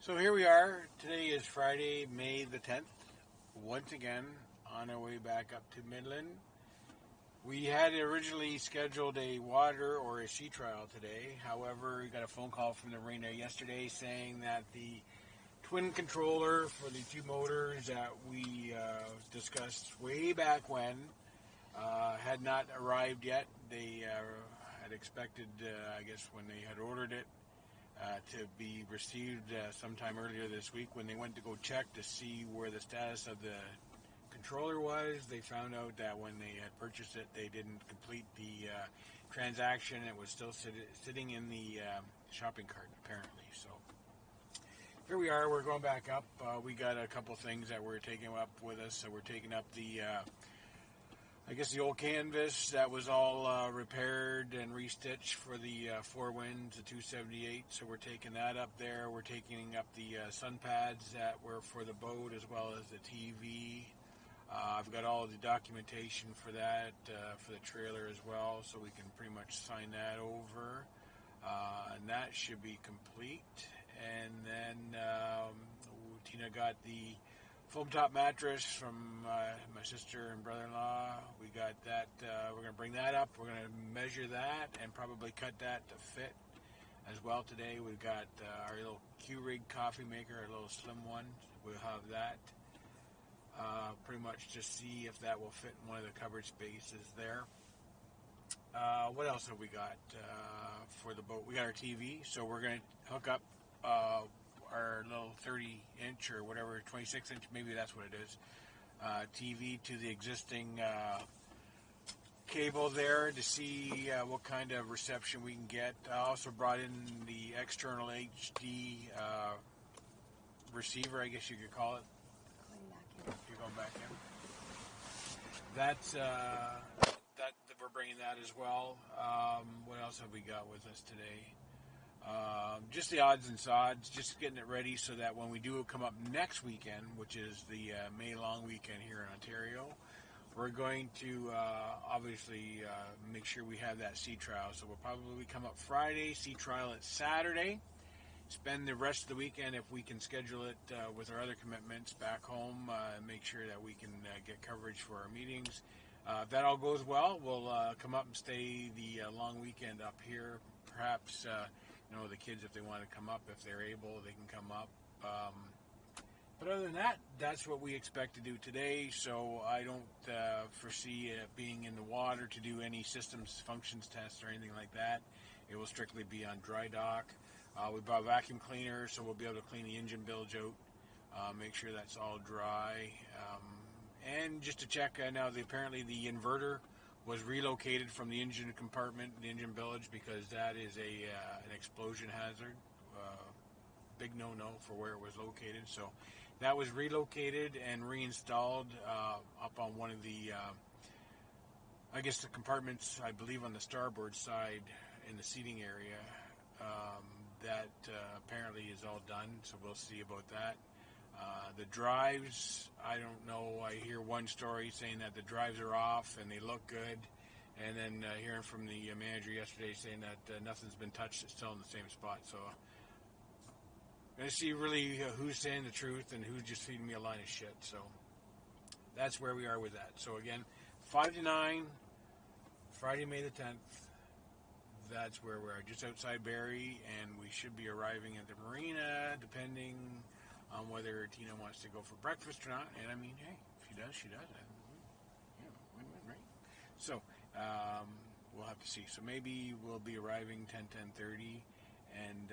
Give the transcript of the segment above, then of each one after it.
So here we are. Today is Friday, May the 10th. Once again, on our way back up to Midland. We had originally scheduled a water or a sea trial today. However, we got a phone call from the marina yesterday saying that the twin controller for the two motors that we discussed way back when had not arrived yet. They had expected, I guess, when they had ordered it, to be received sometime earlier this week. When they went to go check to see where the status of the controller was, they found out that when they had purchased it, they didn't complete the transaction. It was still sitting in the shopping cart, apparently. So here we are. We're going back up. We got a couple things that we're taking up with us. So we're taking up the I guess the old canvas that was all repaired and restitched for the Four Winds, the 278. So we're taking that up there. We're taking up the sun pads that were for the boat, as well as the TV. I've got all of the documentation for that, for the trailer as well, so we can pretty much sign that over. And that should be complete. And then Tina got the foam top mattress from my sister and brother-in-law. We got that. We're going to bring that up. We're going to measure that and probably cut that to fit as well today. We've got our little Q-Rig coffee maker, our little slim one. We'll have that. Pretty much just see if that will fit in one of the cupboard spaces there. What else have we got for the boat? We got our TV, so we're going to hook up our little 30-inch or whatever, 26-inch, maybe that's what it is, TV to the existing cable there to see what kind of reception we can get. I also brought in the external HD receiver, I guess you could call it. Going back in. You're going back in. That's that we're bringing that as well. What else have we got with us today? Just the odds and sods, just getting it ready so that when we do come up next weekend, which is the May long weekend here in Ontario, we're going to obviously make sure we have that sea trial. So we'll probably come up Friday, sea trial it Saturday, spend the rest of the weekend, if we can schedule it with our other commitments back home, make sure that we can get coverage for our meetings. If that all goes well, we'll come up and stay the long weekend up here. Perhaps, the kids, if they want to come up, if they're able, they can come up. But other than that, that's what we expect to do today. So I don't foresee it being in the water to do any systems functions tests or anything like that. It will strictly be on dry dock. We brought a vacuum cleaner, so we'll be able to clean the engine bilge out, make sure that's all dry. And just to check, now apparently the inverter was relocated from the engine compartment, the engine bilge, because that is an explosion hazard. Big no-no for where it was located. So that was relocated and reinstalled up on one of the, I guess the compartments, I believe on the starboard side in the seating area. That apparently is all done, so we'll see about that. The drives, I don't know. I hear one story saying that the drives are off and they look good, and then hearing from the manager yesterday saying that nothing's been touched, it's still in the same spot. So I'm going to see really who's saying the truth and who's just feeding me a line of shit. So that's where we are with that. So again, 5 to 9, Friday, May the 10th. That's where we are, just outside Barrie, and we should be arriving at the marina, depending on whether Tina wants to go for breakfast or not. And I mean, hey, if she does, she does. Win-win, right? So we'll have to see. So maybe we'll be arriving 10:30, and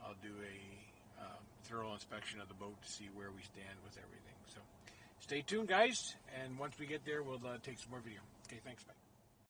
I'll do a thorough inspection of the boat to see where we stand with everything. So stay tuned, guys, and once we get there, we'll take some more video. Okay, thanks, bye.